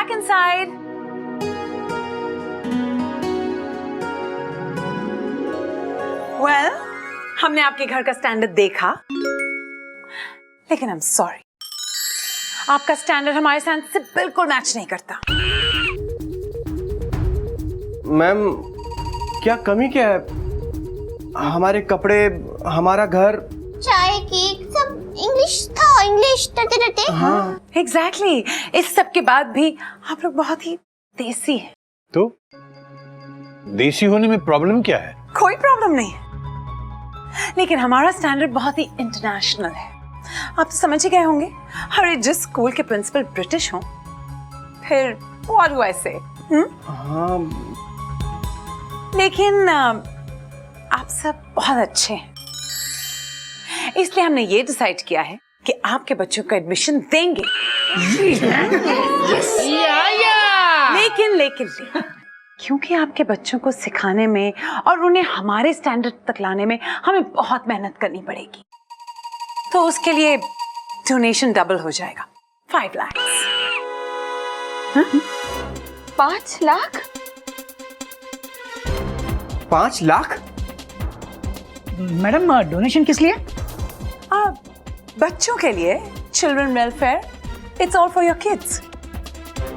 back inside. Well, हमने आपके घर का स्टैंडर्ड देखा, लेकिन I'm sorry, आपका स्टैंडर्ड हमारे स्टैंडर्ड से बिल्कुल मैच नहीं करता। मैम, क्या कमी क्या है? हमारे कपड़े, हमारा घर, चाय, केक सब इंग्लिश था, इंग्लिश डरते डरते। हाँ Exactly. इस सब के बाद भी आप लोग बहुत ही देसी हैं। तो देसी होने में प्रॉब्लम क्या है? कोई प्रॉब्लम नहीं है, लेकिन हमारा स्टैंडर्ड बहुत ही इंटरनेशनल है। आप तो समझ ही गए होंगे, अरे जिस स्कूल के प्रिंसिपल ब्रिटिश हों, फिर what do I say? हाँ। लेकिन आप सब बहुत अच्छे हैं, इसलिए हमने ये डिसाइड किया है कि आपके बच्चों को एडमिशन देंगे। लेकिन क्योंकि आपके बच्चों को सिखाने में और उन्हें हमारे स्टैंडर्ड तक लाने में हमें बहुत मेहनत करनी पड़ेगी, तो उसके लिए डोनेशन डबल हो जाएगा, 5 लाख। 5 लाख? 5 लाख? मैडम डोनेशन किस लिए? बच्चों के लिए, children welfare, it's all for your kids.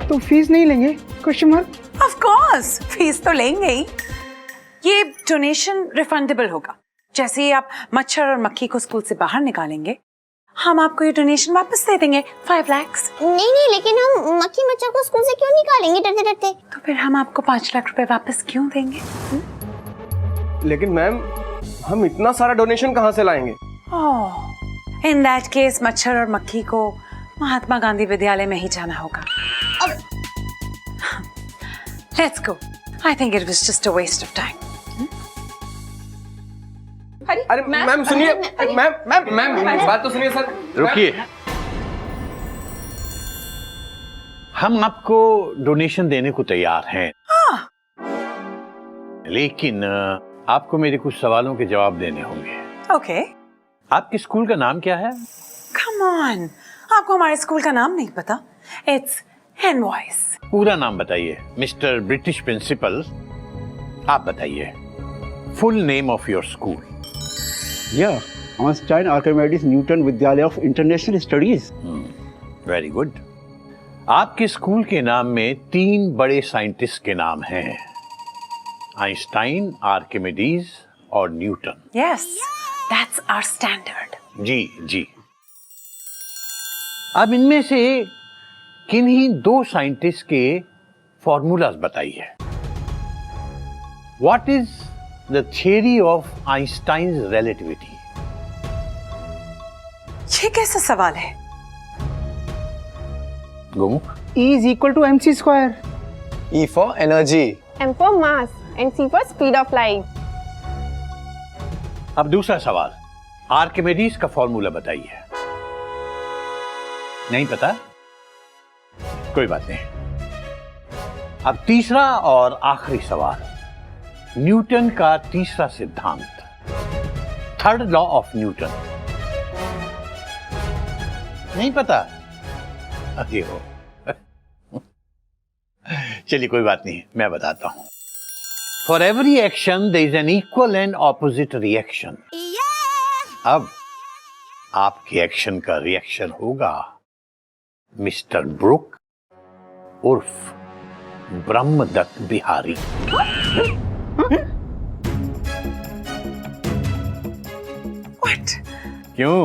तो फीस नहीं लेंगे? Question mark. Of course, fees तो लेंगे ही। ये डोनेशन रिफंडेबल होगा। जैसे ही आप मच्छर और मक्खी को स्कूल से बाहर निकालेंगे, हम आपको ये डोनेशन वापस दे देंगे, 5 लाख। नहीं, लेकिन हम मक्खी मच्छर को स्कूल से क्यों निकालेंगे डरते डरते? तो फिर हम आपको 5 लाख रुपए वापस क्यों देंगे? लेकिन मैम, हम इतना सारा डोनेशन कहाँ से लाएंगे? इन दैट केस मच्छर और मक्खी को महात्मा गांधी विद्यालय में ही जाना होगा। Let's go, I think it was just a waste of time. अरे मैम सुनिए, मैम बात तो सुनिए सर। रुकिए, हम आपको डोनेशन देने को तैयार हैं, लेकिन आपको मेरे कुछ सवालों के जवाब देने होंगे। ओके। आपके स्कूल का नाम क्या है? कम ऑन, आपको हमारे स्कूल का नाम नहीं पता? इट्स हेनवॉइस। पूरा नाम बताइए मिस्टर ब्रिटिश प्रिंसिपल। आप बताइए full name of your school. Yeah, Einstein Archimedes Newton Vidyalaya of International Studies. Very good. आपके स्कूल के नाम में 3 बड़े साइंटिस्ट के नाम हैं, आइंस्टाइन, आर्किमिडीज और Newton. Yes, that's our standard. जी। अब इनमें से किन्हीं 2 साइंटिस्ट के फॉर्मूलाज बताइए। What is the theory of Einstein's relativity? ये कैसा सवाल है? Gomukh. E is equal to mc square. E for energy. M for mass and C for speed of light. अब दूसरा सवाल, आर्किमिडीज का फॉर्मूला बताइए। नहीं पता? कोई बात नहीं। अब तीसरा और आखिरी सवाल, न्यूटन का तीसरा सिद्धांत, थर्ड लॉ ऑफ न्यूटन। नहीं पता? अरे हो चलिए कोई बात नहीं, मैं बताता हूं। For every action there is an equal and opposite reaction. अब आपके एक्शन का रिएक्शन होगा मिस्टर ब्रुक उर्फ ब्रह्मदत्त बिहारी। What? क्यों?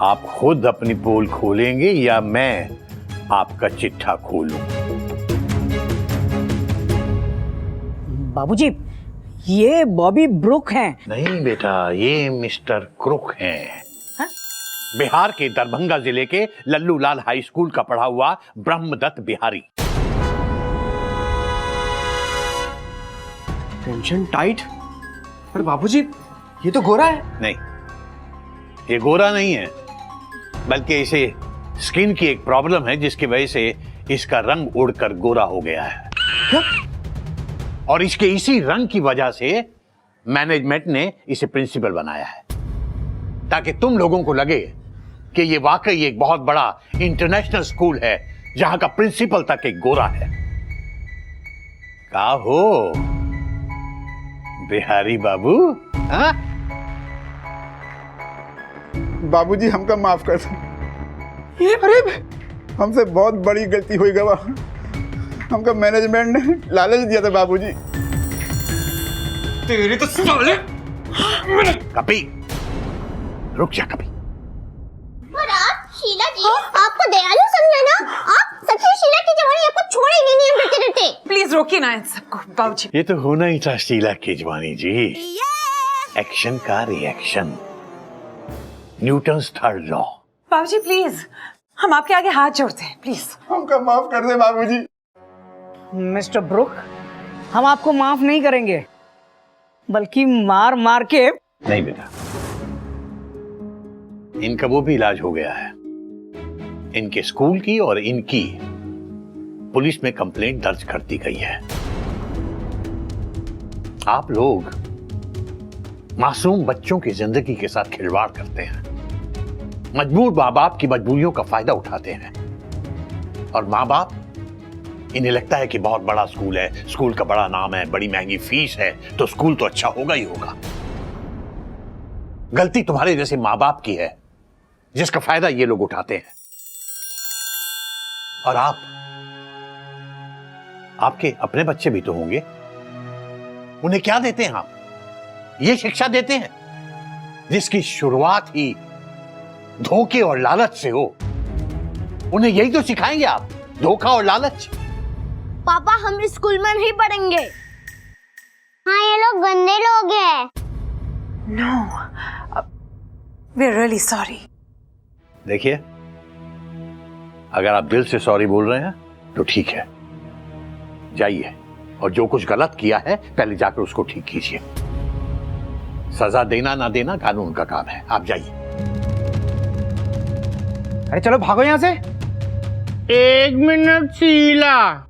आप खुद अपनी पोल खोलेंगे या मैं आपका चिट्ठा खोलूं? बाबूजी, ये बॉबी ब्रुक हैं। नहीं बेटा, ये मिस्टर क्रुक हैं। बिहार के दरभंगा जिले के लल्लू लाल हाई स्कूल का पढ़ा हुआ ब्रह्मदत्त बिहारी। Tension tight. पर बाबूजी, ये तो गोरा है। नहीं, ये गोरा नहीं है, बल्कि इसे स्किन की एक प्रॉब्लम है जिसकी वजह से इसका रंग उड़कर गोरा हो गया है। क्या? और इसके इसी रंग की वजह से मैनेजमेंट ने इसे प्रिंसिपल बनाया है, ताकि तुम लोगों को लगे कि ये वाकई एक बहुत बड़ा इंटरनेशनल स्कूल है जहां का प्रिंसिपल तक एक गोरा है। का हो बिहारी बाबू? हाँ? बाबूजी हमका माफ कर दो। अरे हमसे बहुत बड़ी गलती हुई गवा। हमका मैनेजमेंट ने लालच दिया था बाबूजी। तेरी तो साले। कभी रुक जा कभी। पर आप शीला जी आपको दयालु समझा ना, आप सच्ची शीला की जवानी आपको छोड़ेंगे नहीं हम डरते डरते। प्लीज रोकिए ना इन सबको बाबूजी। ये तो होना ही था शीला केजवानी जी। एक्शन का रिएक्शन, न्यूटन्स थर्ड लॉ। बाबूजी प्लीज, हम आपके आगे हाथ जोड़ते हैं, प्लीज। हमका माफ कर दे बाबूजी। मिस्टर ब्रुक, हम आपको माफ नहीं करेंगे, बल्कि मार मार के। नहीं बेटा, इनका वो भी इलाज हो गया है। इनके स्कूल की और इनकी पुलिस में कंप्लेंट दर्ज कर दी गई है। आप लोग मासूम बच्चों की जिंदगी के साथ खिलवाड़ करते हैं, मजबूर माँ बाप की मजबूरियों का फायदा उठाते हैं। और माँ बाप, इन्हें लगता है कि बहुत बड़ा स्कूल है, स्कूल का बड़ा नाम है, बड़ी महंगी फीस है, तो स्कूल तो अच्छा होगा ही होगा। गलती तुम्हारे जैसे माँ बाप की है, जिसका फायदा ये लोग उठाते हैं। और आपके अपने बच्चे भी तो होंगे, उन्हें क्या देते हैं आप? ये शिक्षा देते हैं जिसकी शुरुआत ही धोखे और लालच से हो। उन्हें यही तो सिखाएंगे आप, धोखा और लालच। पापा हम स्कूल में नहीं पढ़ेंगे। हाँ ये लोग गंदे लोग हैं। No, we are really sorry. देखिए, अगर आप दिल से सॉरी बोल रहे हैं तो ठीक है, जाइए और जो कुछ गलत किया है पहले जाकर उसको ठीक कीजिए। सजा देना ना देना कानून का काम है, आप जाइए। अरे चलो भागो यहाँ से। 1 मिनट शीला।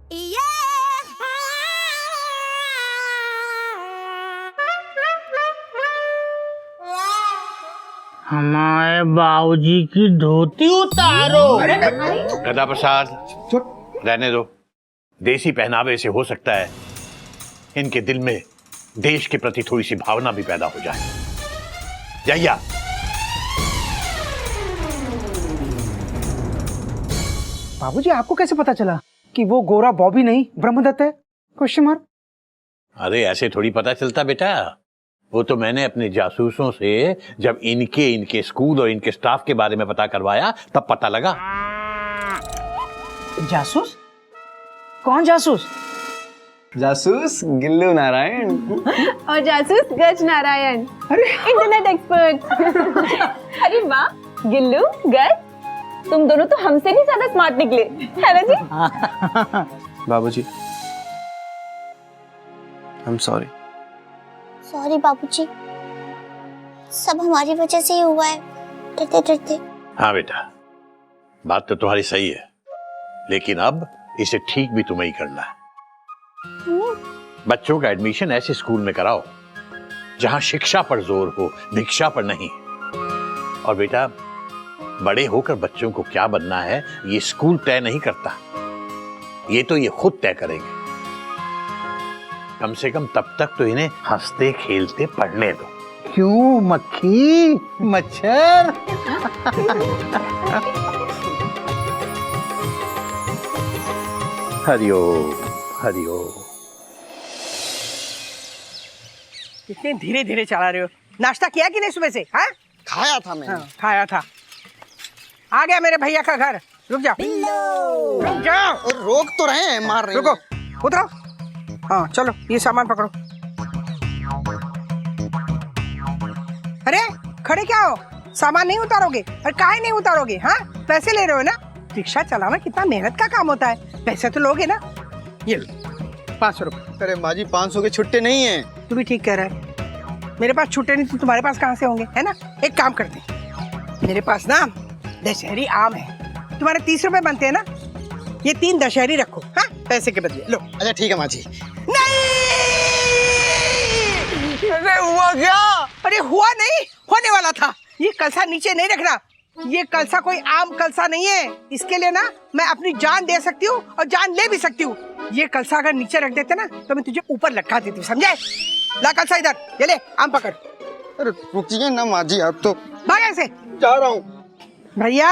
हमारे बाबूजी की धोती उतारो। गदा प्रसाद, रहने दो। देसी पहनावे से हो सकता है इनके दिल में देश के प्रति थोड़ी सी भावना भी पैदा हो जाए। जाइए। बाबूजी आपको कैसे पता चला कि वो गोरा बॉबी नहीं ब्रह्मदत्त है? Question mark. अरे ऐसे थोड़ी पता चलता बेटा, वो तो मैंने अपने जासूसों से जब इनके स्कूल और इनके स्टाफ के बारे में पता करवाया तब पता लगा। जासूस? कौन जासूस? जासूस गिल्लू नारायण। और जासूस गज नारायण। अरे इंटरनेट एक्सपर्ट। अरे वाह, गिल्लू गज, तुम दोनों तो हमसे भी ज्यादा स्मार्ट निकले, है ना जी? बाबूजी, आई एम सॉरी। सॉरी बाबूजी, सब हमारी वजह से ही हुआ है, डरते डरते। हाँ बेटा, बात तो तुम्हारी सही है, लेकिन अब इसे ठीक भी तुम्हें ही करना है। बच्चों का एडमिशन ऐसे स्कूल में कराओ जहां शिक्षा पर जोर हो, भिक्षा पर नहीं। और बेटा, बड़े होकर बच्चों को क्या बनना है ये स्कूल तय नहीं करता, ये तो ये खुद तय करेंगे। कम से कम तब तक तो इन्हें हंसते खेलते पढ़ने दो। क्यों मक्खी मच्छर? हरिओम हरिओम। कितने धीरे धीरे चला रहे हो। नाश्ता किया कि नहीं सुबह से? हाँ, खाया था मैंने। हाँ, खाया था। आ गया मेरे भैया का घर। रुक जाओ, रुक जाओ। और रोक तो रहे हैं, मार रहे हैं। रुको, उतरो। हाँ चलो, ये सामान पकड़ो। अरे खड़े क्या हो? सामान नहीं उतारोगे? और काहे नहीं उतारोगे? हाँ, पैसे ले रहे हो ना? रिक्शा चलाना कितना मेहनत का काम होता है, पैसे तो लोगे ना। ये लो 500 रुपये। अरे माँ जी, 500 के छुट्टे नहीं है। तू भी ठीक कह रहा है, मेरे पास छुट्टे नहीं तो तुम्हारे पास कहाँ से होंगे, है ना? एक काम करते, मेरे पास ना दशहरी आम है, तुम्हारे 30 रुपए बनते हैं ना, ये 3 दशहरी रखो। हाँ, पैसे के बदले लो। अच्छा ठीक है माँ जी। नहीं, अरे हुआ क्या? अरे हुआ नहीं, होने वाला था। ये कलसा नीचे नहीं रखना, ये कलसा कोई आम कलसा नहीं है। इसके लिए ना मैं अपनी जान दे सकती हूँ और जान ले भी सकती हूँ। ये कलसा अगर नीचे रख देते ना तो मैं तुझे ऊपर लटका देती हूँ, समझे? ला कलसा इधर, ये ले आम पकड़। अरे रुकिए ना माँ जी, आप तो भाग ऐसे। जा रहा हूँ। भैया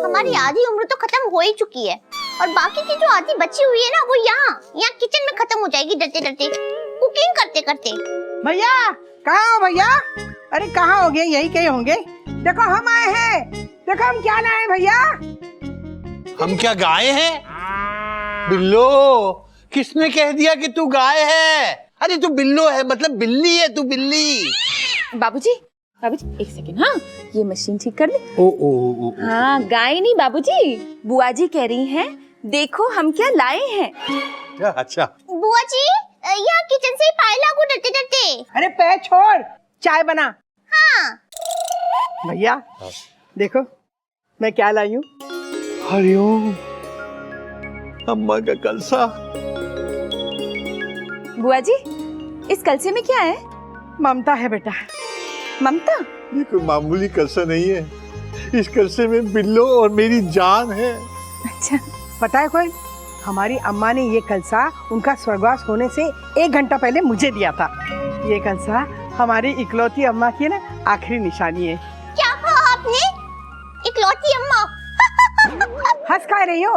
हमारी आधी उम्र तो खत्म हो ही चुकी है और बाकी की जो आधी बची हुई है ना वो यहाँ किचन में खत्म हो जाएगी डरते डरते, कुकिंग करते करते। भैया कहाँ हो भैया? अरे कहाँ हो गए? यही कहीं होंगे। देखो हम आए हैं, देखो हम क्या लाए भैया। हम क्या गाय हैं? बिल्लो, किसने कह दिया कि तू गाय है? अरे तू बिल्लो है, मतलब बिल्ली है, तू बिल्ली। बाबूजी एक सेकंड। हाँ, ये मशीन ठीक कर ले। ओ। हाँ, गाय नहीं बाबूजी, बुआ जी कह रही हैं, देखो हम क्या लाए हैं। अच्छा। बुआ जी यहाँ किचन से ही पाए लागू डरते डरते। अरे पैर छोड़, चाय बना। हाँ भैया देखो मैं क्या लाई हूँ। हरिओम, अम्मा का कलसा। बुआ जी इस कलसे में क्या है? ममता है बेटा। ममता? ये कोई मामूली कलसा नहीं है, इस कलसे में बिल्लो और मेरी जान है। अच्छा, पता है कोई, हमारी अम्मा ने ये कलसा उनका स्वर्गवास होने से 1 घंटा पहले मुझे दिया था। ये कलसा हमारी इकलौती अम्मा की ना आखिरी निशानी है। क्या कहा आपने? इकलौती अम्मा? हंस कह रही हो?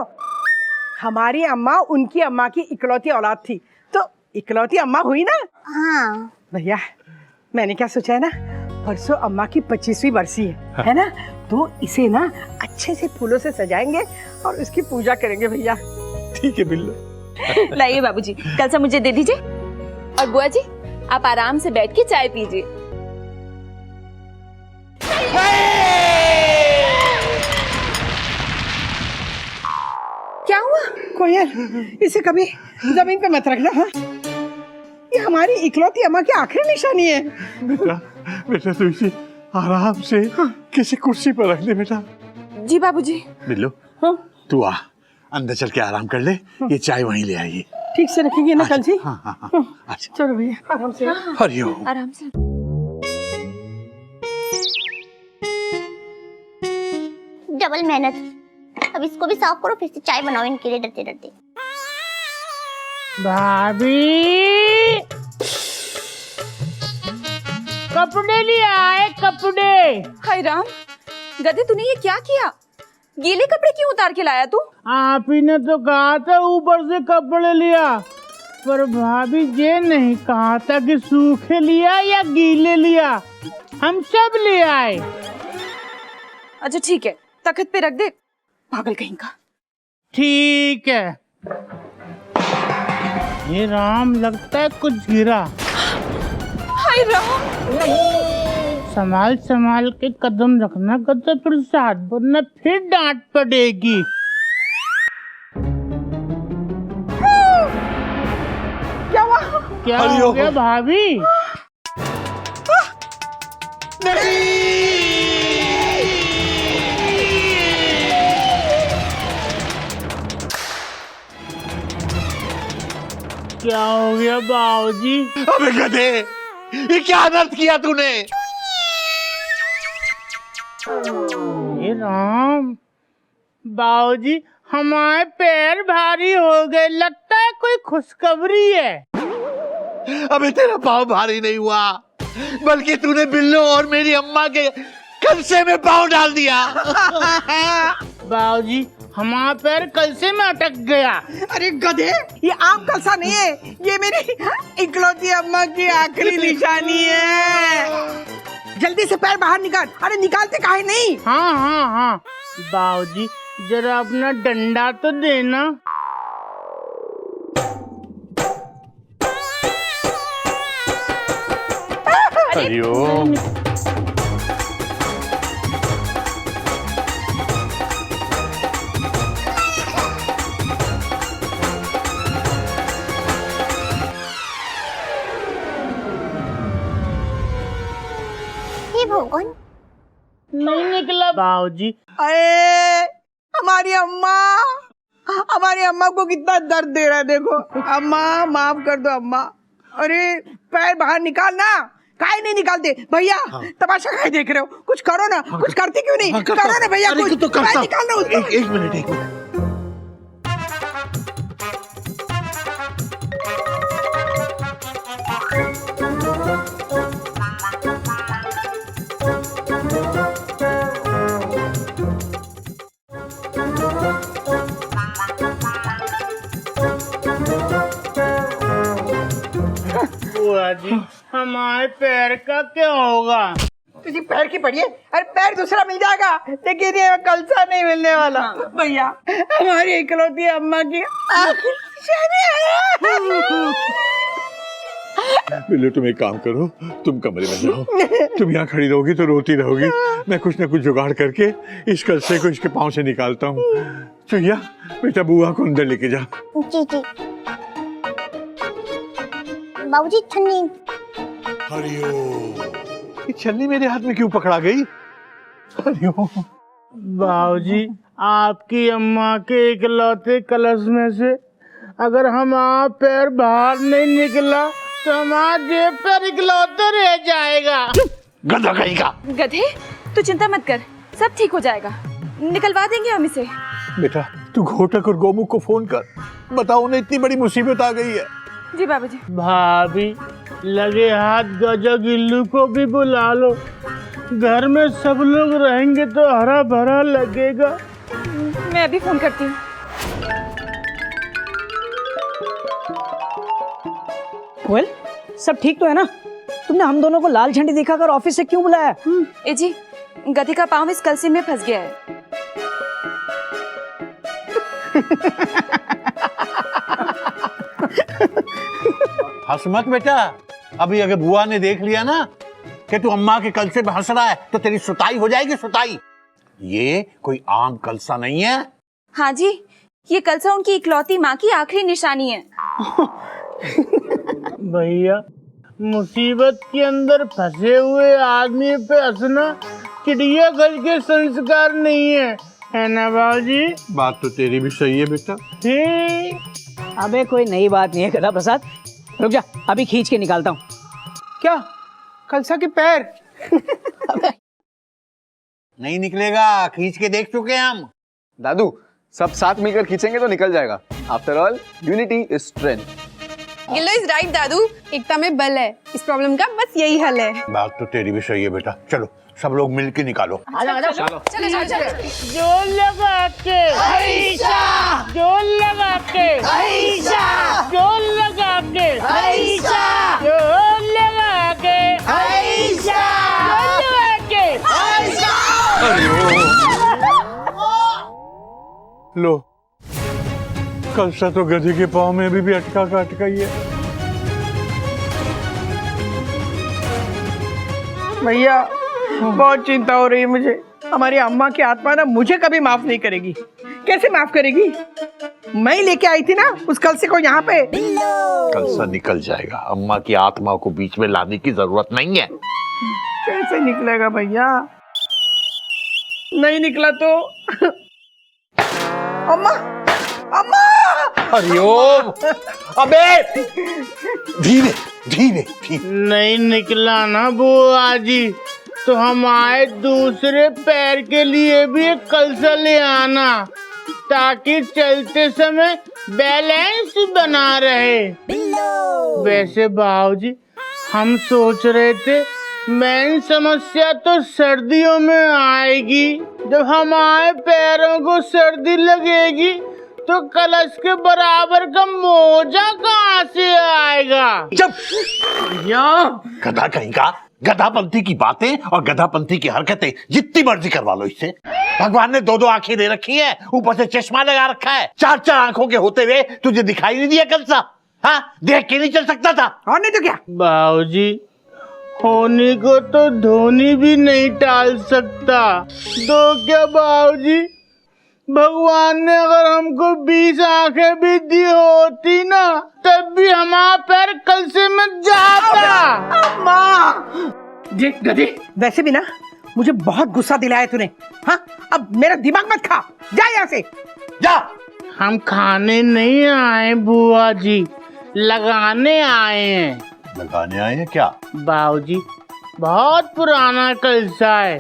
हमारी अम्मा उनकी अम्मा की इकलौती औलाद थी, तो इकलौती अम्मा हुई ना। हाँ भैया मैंने क्या सोचा है ना, परसों अम्मा की 25वीं बरसी है ना, तो इसे ना अच्छे से फूलों से सजाएंगे और उसकी पूजा करेंगे भैया। ठीक है बिल्लो। लाइए बाबूजी कलसा मुझे दे दीजिए, और बुआ जी आप आराम से बैठ के चाय पीजिए। क्या हुआ? कोयल, इसे कभी जमीन पे मत रखना। हाँ, ये हमारी इकलौती अम्मा की आखिरी निशानी है। बेटा तू इसे आराम से किसी कुर्सी पर रख दे बेटा। जी बाबूजी। बिल्लो, तू आ, अंदर चल के आराम कर ले, ये चाय वहीं ले आइए। ठीक से रखेंगे ना कल से? हाँ। अच्छा चलो भैया आराम से। हरिओम। आराम से। डबल मेहनत। अब इसको भी साफ करो, फिर से चाय बनाओ इनके लिए डरते डरते। भाभी कपड़े ले आए, कपड़े। हाय राम, गधे तूने ये क्या किया? गीले कपड़े क्यों उतार के लाया तू? आप ही ने तो कहा था ऊपर से कपड़े लिया, पर भाभी ये नहीं कहा था कि सूखे लिया या गीले लिया, हम सब ले आए। अच्छा ठीक है, तख्त पे रख दे, पागल कहीं का। ठीक है। ये राम लगता है कुछ गिरा। हाय राम, संभाल संभाल के कदम रखना गधा प्रसाद, वरना फिर डांट पड़ेगी। क्या हुआ? क्या हो गया भाभी? क्या हो गया बाबूजी? अबे गधे, ये क्या अनर्थ किया तूने? हे राम, बाबूजी हमारे पैर भारी हो गए, लगता है कोई खुशखबरी है। अबे तेरा पाँव भारी नहीं हुआ, बल्कि तूने बिल्लो और मेरी अम्मा के कलसे में पाँव डाल दिया। बाबूजी हमारा पैर कलसे में अटक गया। अरे गधे, ये आम कलसा नहीं है, ये मेरी इकलौती अम्मा की आखिरी निशानी है। जल्दी से पैर बाहर निकाल। अरे निकालते काहे नहीं? हाँ। बाबूजी जरा अपना डंडा तो देना। हरिओम। हे भगवान, नहीं निकला बाबूजी। अरे हमारी अम्मा को कितना दर्द दे रहा है, देखो। अम्मा माफ कर दो अम्मा। अरे पैर बाहर निकाल ना, काहे नहीं निकालते भैया? तमाशा काहे देख रहे हो? कुछ करो ना, कुछ करते क्यों नहीं? करो ना भैया, कुछ काहे निकालना उसको? एक मिनट बुआ जी हमारे पैर का क्या होगा? तुझे पैर की पड़ी है? अरे पैर दूसरा मिल जाएगा, लेकिन ये कलसा नहीं मिलने वाला। भैया हमारी इकलौती अम्मा की आखिरी निशानी है। बिल्लू तुम एक काम करो, तुम कमरे में जाओ। तुम यहाँ खड़ी रहोगी तो रोती रहोगी। मैं कुछ ना कुछ जुगाड़ करके इस कलसे को इसके पाँव से निकालता हूँ। चुहिया बेटा बुआ को अंदर लेके जा। जी जी बाबूजी छन्नी। ये छन्नी मेरे हाथ में क्यों पकड़ा गई? हरिओम। बाबूजी आपकी अम्मा के इकलौते कलश में से अगर हमारा पैर बाहर नहीं निकला तो हमारा जेब पर इकलौते रह जाएगा। गधा कहीं का। गधे तू चिंता मत कर, सब ठीक हो जाएगा, निकलवा देंगे हम इसे। बेटा तू घोटक और गोमुख को फोन कर, बताओ उन्हें इतनी बड़ी मुसीबत आ गई है। जी बाबूजी। भाभी लगे हाथ गजा गिल्लू को भी बुला लो, घर में सब लोग रहेंगे तो हरा भरा लगेगा। मैं अभी फोन करती हूँ। वेल सब ठीक तो है ना? तुमने हम दोनों को लाल झंडी दिखाकर ऑफिस से क्यों बुलाया? ए जी, गधे का पाँव इस कलसे में फंस गया है। हंस मत बेटा, अभी अगर बुआ ने देख लिया ना कि तू अम्मा के कलसे पे हंस रहा है तो तेरी सुताई हो जाएगी, सुताई। ये कोई आम कलसा नहीं है। हाँ जी, ये कलसा उनकी इकलौती माँ की आखिरी निशानी है। भैया मुसीबत के अंदर फंसे हुए आदमी पे हंसना चिड़िया घर के संस्कार नहीं है ना बाबूजी? बात तो तेरी भी सही है बेटा। अबे कोई नई बात नहीं है गधा प्रसाद, रुक जा अभी खींच के निकालता हूँ। क्या कलसा के पैर? नहीं निकलेगा, खींच के देख चुके हैं हम। दादू सब साथ मिलकर खींचेंगे तो निकल जाएगा। After all unity is strength. Gillo is right दादू, एकता में बल है, इस प्रॉब्लम का बस यही हल है। बात तो तेरी भी सही है बेटा, चलो सब लोग मिल के निकालो। चलो। जोर लगा के जोर लगा के जोर लगा के जोर लगा के लो कलसा तो गधे के पाँव में भी अटका का अटका ही है। भैया बहुत चिंता हो रही है मुझे। हमारी अम्मा की आत्मा ना मुझे कभी माफ नहीं करेगी। कैसे माफ करेगी? मैं ही लेके आई थी ना उस कलसे को यहाँ पे। कलसा निकल जाएगा, अम्मा की आत्मा को बीच में लाने की जरूरत नहीं है। कैसे निकलेगा भैया? नहीं निकला तो अम्मा अम्मा। हरिओम। अबे धीरे धीरे धीरे। नहीं निकला ना बुआ जी तो हमारे दूसरे पैर के लिए भी एक कलसा ले आना ताकि चलते समय बैलेंस बना रहे। वैसे बाबूजी हम सोच रहे थे मेन समस्या तो सर्दियों में आएगी। जब हमारे पैरों को सर्दी लगेगी तो कलश के बराबर का मोजा कहाँ से आएगा? जब गधा कहीं का, गधापंथी की बातें और गधापंथी की हरकतें जितनी मर्जी करवा लो इससे। भगवान ने दो दो आंखें दे रखी है, ऊपर से चश्मा लगा रखा है। चार चार आंखों के होते हुए तुझे दिखाई नहीं दिया कलसा? हाँ देख के नहीं चल सकता था? और नहीं तो क्या? बाबूजी होनी को तो धोनी भी नहीं टाल सकता। दो क्या बाबूजी, भगवान ने अगर हमको 20 आंखें भी दी होती ना तब भी हमारा पैर कलसे में जाता। अम्मा देख गधे, वैसे भी ना मुझे बहुत गुस्सा दिलाया तूने। हाँ अब मेरा दिमाग मत खा, जा यहाँ से जा। हम खाने नहीं आए बुआ जी, लगाने आए हैं। लगाने आए हैं क्या? बाबूजी बहुत पुराना कलसा है,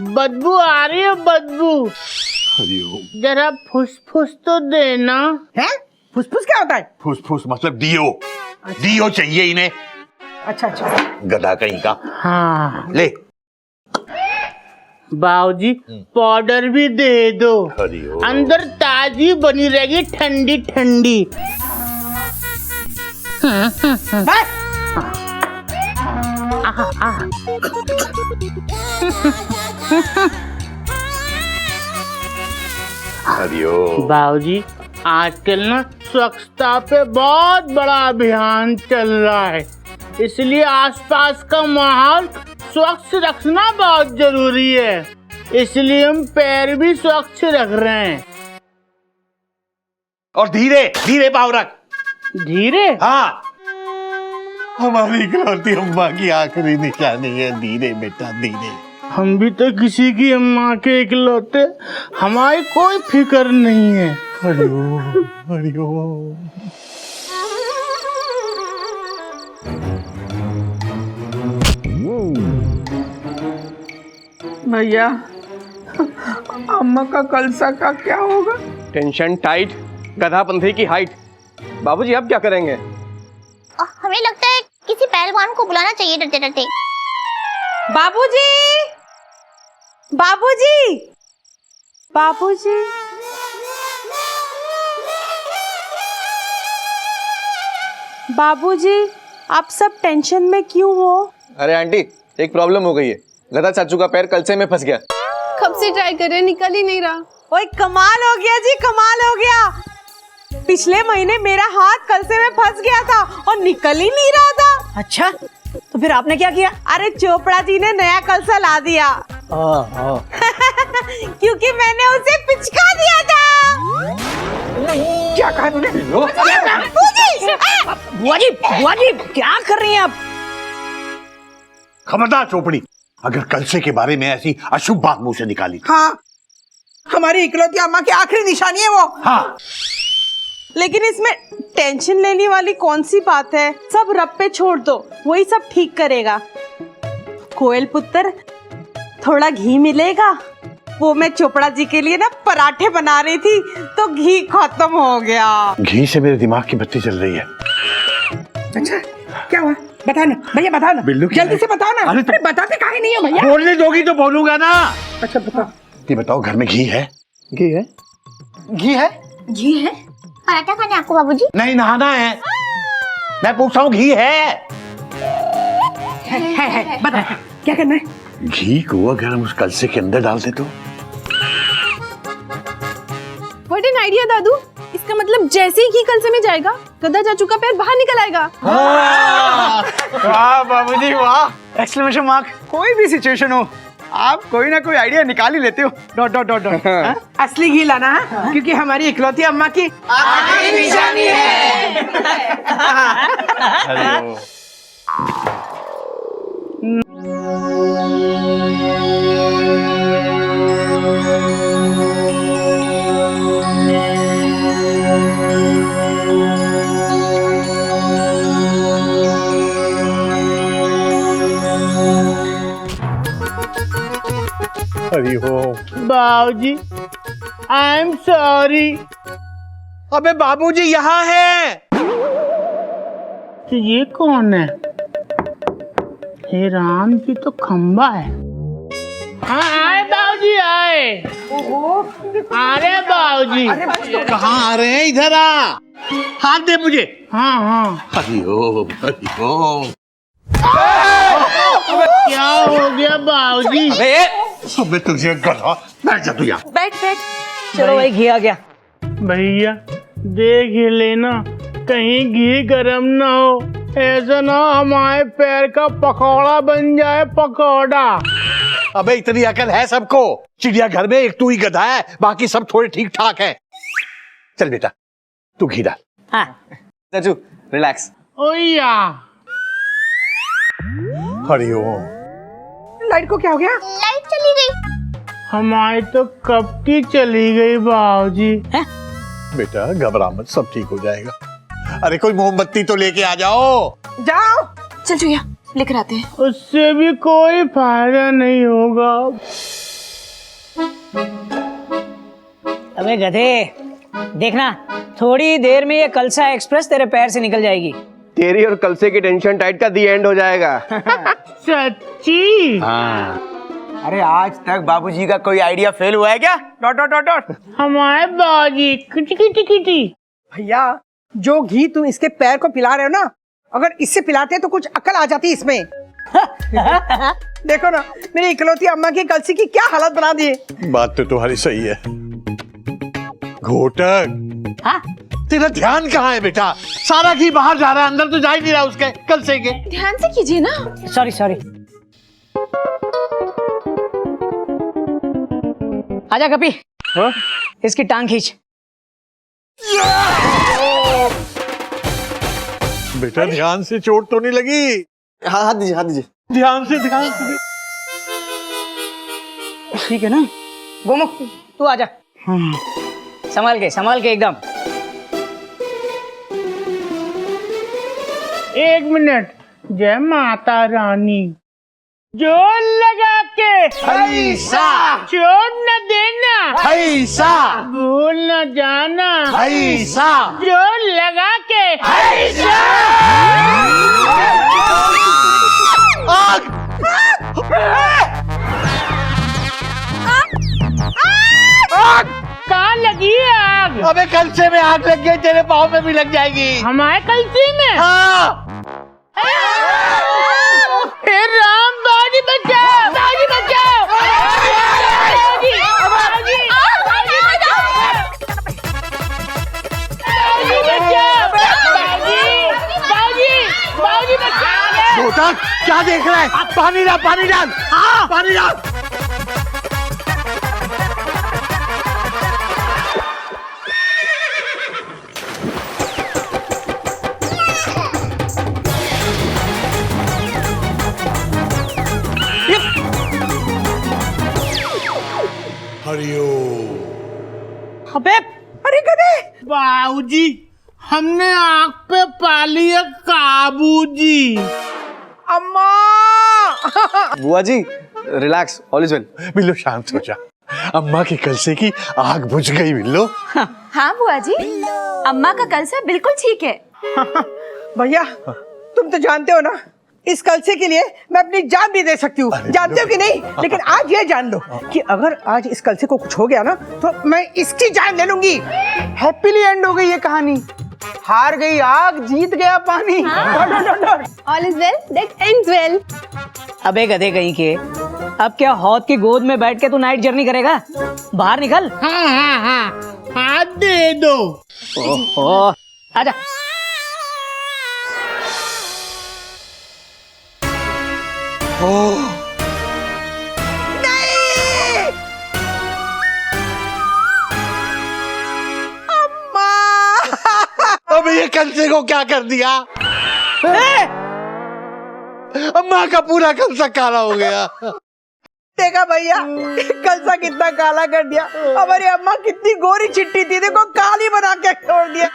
बदबू आ रही है बदबू। हरिओम। जरा फुसफुस तो देना। है फुसफुस क्या होता है? फुसफुस मतलब दियो। दियो चाहिए इन्हें। अच्छा अच्छा। गधा कहीं का। हाँ ले। बाबूजी पाउडर भी दे दो, हरिओम। अंदर ताजी बनी रहेगी, ठंडी ठंडी। हरिओम। बाबूजी आजकल ना स्वच्छता पे बहुत बड़ा अभियान चल रहा है, इसलिए आसपास का माहौल स्वच्छ रखना बहुत जरूरी है, इसलिए हम पैर भी स्वच्छ रख रहे हैं। और धीरे धीरे पाँव रख। धीरे? हाँ, हमारी इकलौती अम्मा की आखिरी निशानी है। धीरे बेटा धीरे। हम भी तो किसी की अम्मा के इकलौते, हमारी कोई फिक्र नहीं है। हरिओम हरिओम। भैया अम्मा का कलसा का क्या होगा? टेंशन टाइट, गधापंथी की हाइट। बाबूजी अब क्या करेंगे? हमें लगता है किसी पहलवान को बुलाना चाहिए डरते डरते। बाबूजी, बाबूजी, बाबूजी, बाबूजी, आप सब टेंशन में क्यों हो? अरे आंटी, एक प्रॉब्लम हो गई है। गधा चाचू का पैर कलसे में फंस गया। कब से ट्राई कर रहे हैं, निकल ही नहीं रहा। ओए कमाल हो गया जी, कमाल हो गया। पिछले महीने मेरा हाथ कलसे में फंस गया था और निकल ही नहीं रहा था। अच्छा, तो फिर आपने क्या किया? अरे चोपड़ा जी ने नया कलसा ला दिया। क्योंकि मैंने उसे पिचका दिया था। क्या कहा तूने? बुआ जी क्या कर रही हैं आप? खबरदार चोपड़ी, अगर कलसे के बारे में ऐसी अशुभ बात मुंह से निकाली। हाँ, हमारी इकलौती अम्मा की आखिरी निशानी है वो। हाँ, लेकिन इसमें टेंशन लेने वाली कौन सी बात है? सब रब पे छोड़ दो, वही सब ठीक करेगा। कोयल पुत्र, थोड़ा घी मिलेगा? वो मैं चोपड़ा जी के लिए ना पराठे बना रही थी तो घी खत्म हो गया। घी से मेरे दिमाग की बत्ती चल रही है। अच्छा क्या हुआ? बताओ ना भैया, बताओ ना। बिल्लू क्या जल्दी है? से बताओ ना। अरे अरे बताते काहे नहीं हो भैया? बोलने दोगी तो बोलूंगा ना। अच्छा बताओ। ये बताओ, घर में घी है? घी है? घी है? घी है? पराठा खाने आपको बाबूजी? नहीं, नहाना है। मैं पूछ रहा हूँ, घी है? है बता क्या करना है? घी को अगर हम उस कलसे के अंदर डाल दे तो? व्हाट एन आइडिया दादू। इसका मतलब जैसे ही घी कलसे में जाएगा, गधा चाचू का पैर बाहर निकल आएगा। वाह बाबूजी वाह, एक्सक्लेमेशन मार्क। कोई भी सिचुएशन हो, आप कोई ना कोई आइडिया निकाल ही लेते हो। Dot dot dot dot. असली घी लाना है, क्योंकि हमारी इकलौती अम्मा की आखिरी निशानी है। हरिओम। बाबूजी आई एम सॉरी। अबे बाबूजी यहाँ है। तो ये कौन है? हे राम जी, तो खंबा है। हाँ आए बाबूजी आए। अरे बाबूजी कहाँ आ रहे हैं? इधर आ, हाथ दे मुझे। हाँ हाँ। हरिओम हरिओम। क्या हो गया बाबूजी? अबे तुझे गधा, बैठ जा तू यहाँ। बैठ बैठ। चलो भाई, घी आ गया। भैया देख ही लेना, कहीं घी गरम ना हो, ऐसा ना हमारे पैर का पकौड़ा बन जाए। पकौड़ा। अबे इतनी अकल है सबको। चिड़ियाघर में एक तू ही गधा है, बाकी सब थोड़े ठीक ठाक है। चल बेटा, तू घी डाल। हाँ, चाचू रिलैक्स। ओया। हरिओम। लाइट को क्या हो गया? लाइट चली गई। हमारी तो कब की चली गई बाबूजी। बेटा घबरा मत, सब ठीक हो जाएगा। अरे कोई मोमबत्ती तो लेके आ जाओ। जाओ चल चुया लेकर आते हैं। उससे भी कोई फायदा नहीं होगा। अबे गधे, देखना थोड़ी देर में ये कलसा एक्सप्रेस तेरे पैर से निकल जाएगी। तेरी और कलसे की टेंशन टाइट का दी एंड हो जाएगा। सच्ची? हाँ, अरे आज तक बाबूजी का कोई आइडिया फेल हुआ है क्या? Dot dot dot dot. हमारे बाजी किटी किटी किटी। भैया जो घी तुम इसके पैर को पिला रहे हो ना, अगर इससे पिलाते तो कुछ अकल आ जाती इसमें। देखो ना मेरी इकलौती अम्मा की कलसी की क्या हालत बना दी है। बात तो तुम्हारी सही है। घोटक, हाँ? तेरा ध्यान कहाँ है बेटा? सारा घी बाहर जा रहा है, अंदर तो जा ही नहीं रहा उसके कलसे के। ध्यान से कीजिए ना। Sorry sorry. आजा कपी। हाँ? इसकी टांग खींच। बेटा ध्यान से, चोट तो नहीं लगी? हाँ हाथ दीजिए, हाथ दीजिए। ध्यान से, ध्यान से। ठीक है ना? गोमुख तू आजा। संभाल के एकदम। एक मिनट। जय माता रानी। जोर लगा के ऐसा, चोट न देना, ऐसा, भूल न जाना, ऐसा, जोर लगा के ऐसा। आग! कहाँ लगी है आग? अबे कलसे में आग लग गई, तेरे पाँव में भी लग जाएगी। हमारे कलसी में? हाँ। हे राम, बाजी बचाओ, बाजी बचाओ, बाजी, बाजी, बाजी बचाओ, बाजी बचाओ। घोटक क्या देख रहा है? पानी डाल, पानी डाल, पानी डाल। अबे अरे गधे, बाबूजी, हमने आग पे पा लिया काबू जी। अम्मा। बुआ जी रिलैक्स, ऑल इज वेल। बिल्लो शांत हो जा। अम्मा की कलसे की आग बुझ गई बिल्लो। हाँ बुआ जी, अम्मा का कलसा बिल्कुल ठीक है। भैया तुम तो जानते हो ना, इस कलसे के लिए मैं अपनी जान भी दे सकती हूँ। जानते हो कि नहीं? लेकिन आज ये जान लो कि अगर आज इस कलसे को कुछ हो गया ना तो मैं इसकी जान ले लूंगी। हैप्पीली एंड हो गई ये कहानी। हार गई आग, जीत गया पानी। All is well that ends well. अबे गधे कहीं के, अब क्या हौद की गोद में बैठ के तू नाइट जर्नी करेगा? बाहर निकल। हाँ हाँ हाँ, हाथ दे दो। ओहो, आजा। अबे ये कलसे को क्या कर दिया? अम्मा का पूरा कलसा काला हो गया। देखा भैया, कलसा कितना काला कर दिया। हमारी अम्मा कितनी गोरी चिट्टी थी, देखो काली बना के छोड़ दिया।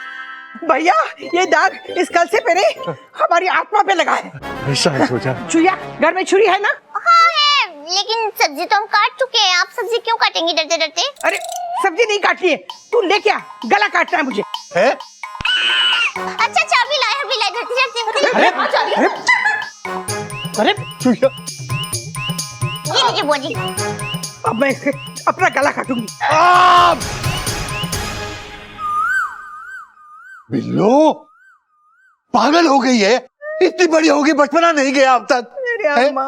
भैया ये दाग इस कलसे पे नहीं, हमारी आत्मा पे लगा है। शांत हो जा। चुया, घर में छुरी है ना? हाँ है, लेकिन सब्जी तो हम काट चुके हैं। आप सब्जी क्यों काटेंगे डरते डरते? अरे सब्जी नहीं काटनी है, तू लेके आ, गला काटना है मुझे। है? अच्छा चाबी लाए धरती अरे चुया, ये लीजिए बुआ जी। अब मैं इसके अपना गला काटूंगी। बिल्लो पागल हो गई है, इतनी बड़ी होगी, बचपना नहीं गया अब तक। मेरे अम्मा।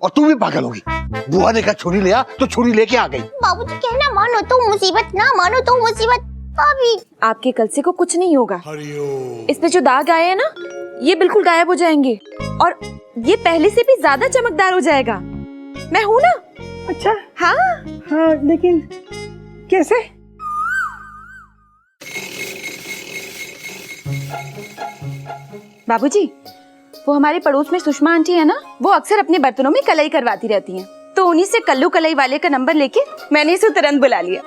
और तू भी पागल होगी। बुआ ने कहा छुरी ले आ, तो छुरी लेके आ गई। बाबूजी कहना मानो तो मुसीबत, ना मानो तो मुसीबत। अभी आपके कलसे को कुछ नहीं होगा। इस पे जो दाग आए हैं ना, ये बिल्कुल गायब हो जाएंगे और ये पहले से भी ज्यादा चमकदार हो जाएगा। मैं हूँ ना। अच्छा हाँ हाँ, लेकिन कैसे? बाबूजी, वो हमारे पड़ोस में सुषमा आंटी है ना, वो अक्सर अपने बर्तनों में कलई करवाती रहती हैं। तो उन्हीं से कल्लू कलई वाले का नंबर लेके मैंने इसे तुरंत बुला लिया।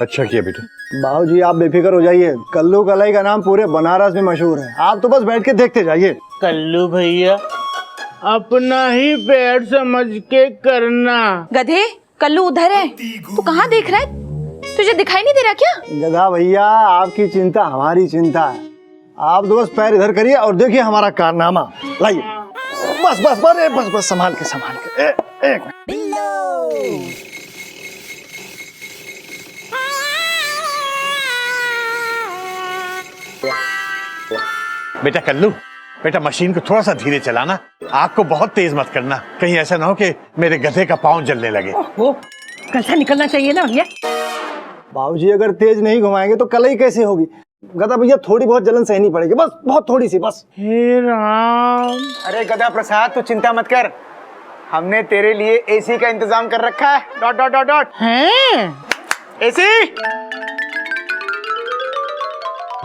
अच्छा किया बेटा। बाबूजी आप बेफिक्र हो जाइए, कल्लू कलाई का नाम पूरे बनारस में मशहूर है, आप तो बस बैठ के देखते जाइए। कल्लू भैया अपना ही पेड़ समझ के करना। गधे, कल्लू उधर है। तू कहाँ देख रहा है? तुझे दिखाई नहीं दे रहा क्या? गधा भैया आपकी चिंता हमारी चिंता है, आप तो बस पैर इधर करिए और देखिए हमारा कारनामा। लाइए बस बस बस बस बस संभाल के एक मिनट। बेटा कल्लू, बेटा मशीन को थोड़ा सा धीरे चलाना, आग को बहुत तेज मत करना, कहीं ऐसा ना हो कि मेरे गधे का पाँव जलने लगे। वो कल निकलना चाहिए ना भैया। बाबूजी अगर तेज नहीं घुमाएंगे तो कलाई कैसे होगी? गधा भैया थोड़ी बहुत जलन सहनी पड़ेगी, बस बहुत थोड़ी सी बस। हे राम। अरे गधा प्रसाद तू चिंता मत कर, हमने तेरे लिए एसी का इंतजाम कर रखा है। डॉट डॉट डॉट डॉट हैं? एसी।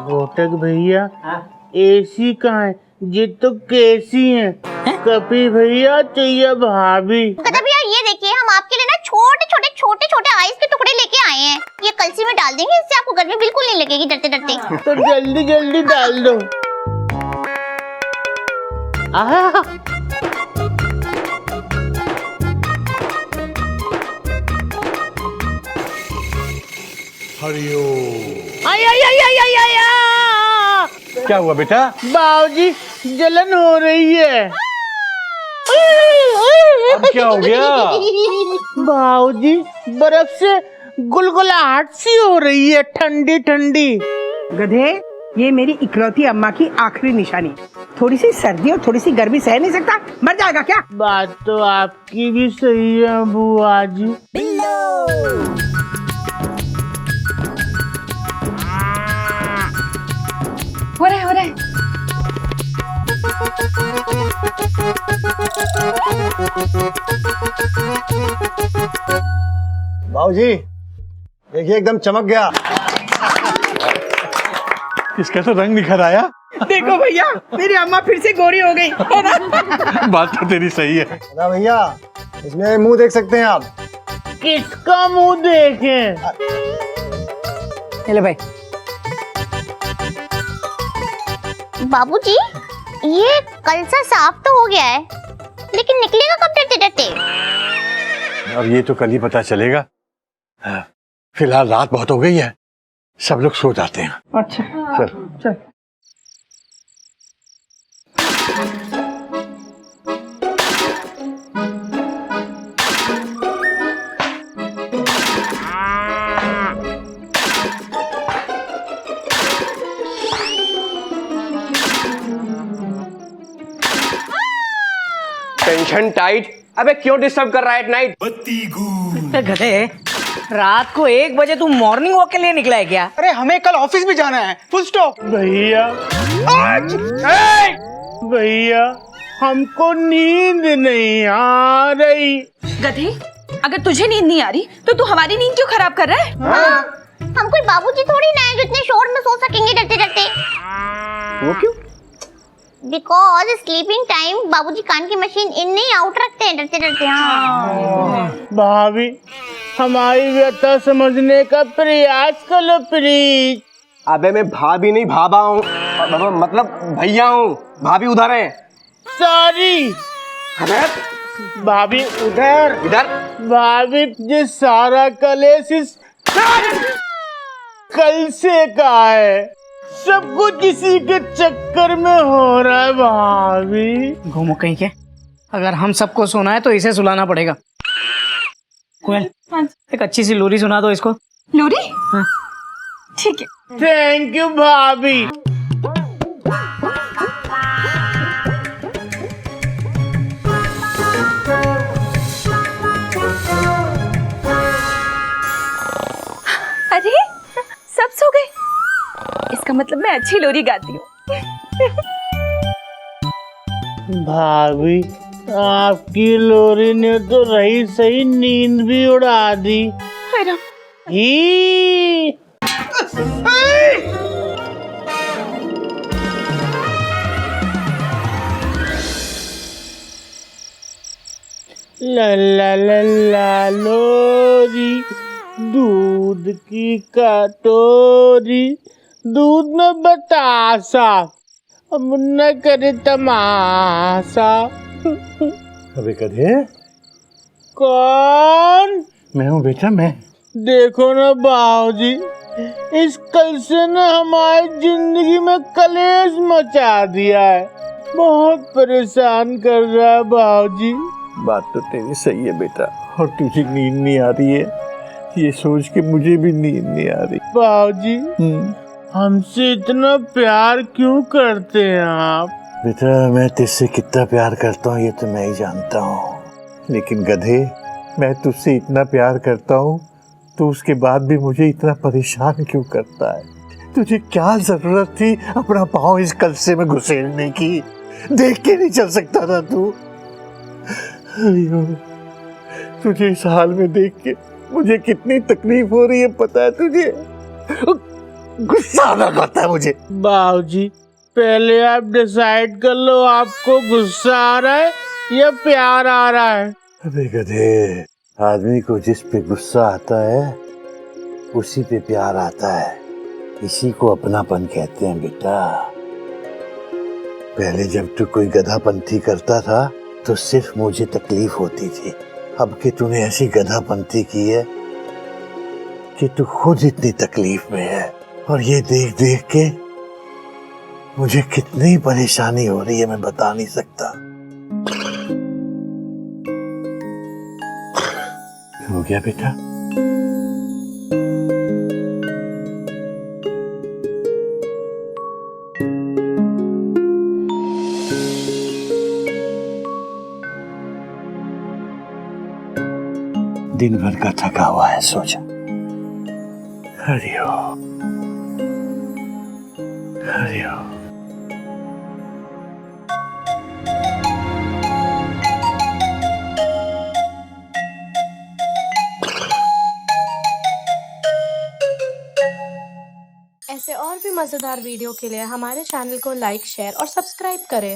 घोटक भैया एसी कहाँ है? ये तो केसी है। कपी भैया चाहिए भाभी। गधा भैया ये देखिए, हम आपके लिए ना छोटे छोटे आइस के टुकड़े लेके आए हैं। ये कलसी में डाल देंगे, इससे आपको गर्मी बिल्कुल नहीं लगेगी डरते डरते। तो जल्दी जल्दी डाल दो। क्या हुआ बेटा? बाबूजी जलन हो रही है। अब क्या हो गया? बाबूजी बर्फ से गुलगुलाहट सी हो रही है, ठंडी ठंडी। गधे, ये मेरी इकलौती अम्मा की आखिरी निशानी। थोड़ी सी सर्दी और थोड़ी सी गर्मी सह नहीं सकता, मर जाएगा क्या? बात तो आपकी भी सही है बुआ जी। हो रहा है। बाबूजी देखिए एकदम चमक गया। इसका तो रंग निखर आया। देखो भैया, मेरी अम्मा फिर से गोरी हो गई है ना? बात तो तेरी सही है। गधा भैया इसमें मुंह देख सकते हैं आप। किसका मुंह देखें? ले भाई। बाबूजी ये कलसा साफ तो हो गया है, लेकिन निकलेगा कब डरते डरते? अब ये तो कल ही पता चलेगा। फिलहाल रात बहुत हो गई है, सब लोग सो जाते हैं। अच्छा चल। Tension tight. अबे क्यों डिस्टर्ब कर रहा है एट नाइट? गधे, रात को 1 बजे तू मॉर्निंग वॉक के लिए निकला है क्या? अरे हमें कल ऑफिस भी जाना है, फुल स्टॉप। भैया भैया हमको नींद नहीं आ रही। गधे, अगर तुझे नींद नहीं आ रही तो तू हमारी नींद क्यों खराब कर रहा है? हाँ, हम कोई बाबूजी थोड़ी ना है जो इतने शोर में सो सकेंगे डरते डरते। वो क्यों? बिकॉज स्लीपिंग टाइम बाबूजी कान की मशीन इन नहीं आउट रखते हैं डरते डरते। हाँ भाभी हमारी व्यथा समझने का प्रयास करो प्लीज। अबे मैं भाभी नहीं भाभा हूँ, मतलब भैया हूँ, भाभी उधर है। सॉरी भाभी उधर इधर। भाभी ये सारा कलेश इस कल से का है, सब कुछ इसी के चक्कर में हो रहा है भाभी। घूमो कहीं के, अगर हम सबको सुना है तो इसे सुलाना पड़ेगा। कोयल, एक अच्छी सी लोरी सुना दो इसको। लोरी? हाँ। ठीक है। थैंक यू भाभी। अरे सब सो गए, इसका मतलब मैं अच्छी लोरी गाती हूँ। भाभी आपकी लोरी ने तो रही सही नींद भी उड़ा दी। ही ला ला ला ला लोरी दूर दूध की कटोरी, दूध में बतासा, मुन्ना करे तमाशा। अबे गधे, कौन? मैं हूँ बेटा, मैं। देखो ना बाबूजी, इस कल से ना हमारी जिंदगी में कलेश मचा दिया है, बहुत परेशान कर रहा है बाबूजी। बात तो तेरी सही है बेटा, और तुझे नींद नहीं आ रही है, ये सोच के मुझे भी नींद नहीं आ रही। बाबूजी, हमसे इतना प्यार क्यों करते हैं आप? बेटा, मैं तुझसे कितना प्यार करता हूँ ये तो मैं ही जानता हूँ, लेकिन गधे, मैं तुझसे इतना प्यार करता हूँ तो उसके बाद भी मुझे इतना परेशान क्यों करता है? तुझे क्या जरूरत थी अपना पाँव इस कलसे में घुसेड़ने की? देख के नहीं चल सकता था तू? अयो, तुझे इस हाल में देख के मुझे कितनी तकलीफ हो रही है, पता है तुझे? गुस्सा आता है मुझे। बाबूजी, पहले आप डिसाइड कर लो, आपको गुस्सा आ रहा है या प्यार आ रहा है? अबे गधे, आदमी को जिस पे गुस्सा आता है उसी पे प्यार आता है, इसी को अपनापन कहते हैं बेटा। पहले जब तू कोई गधापंथी करता था तो सिर्फ मुझे तकलीफ होती थी, अब कि तूने ऐसी गधापंथी की है कि तू खुद इतनी तकलीफ में है, और ये देख देख के मुझे कितनी परेशानी हो रही है मैं बता नहीं सकता। हो गया बेटा? दिन भर का थका हुआ है, सो जा। हरिओ हरिओ। ऐसे और भी मज़ेदार वीडियो के लिए हमारे चैनल को लाइक, शेयर और सब्सक्राइब करें।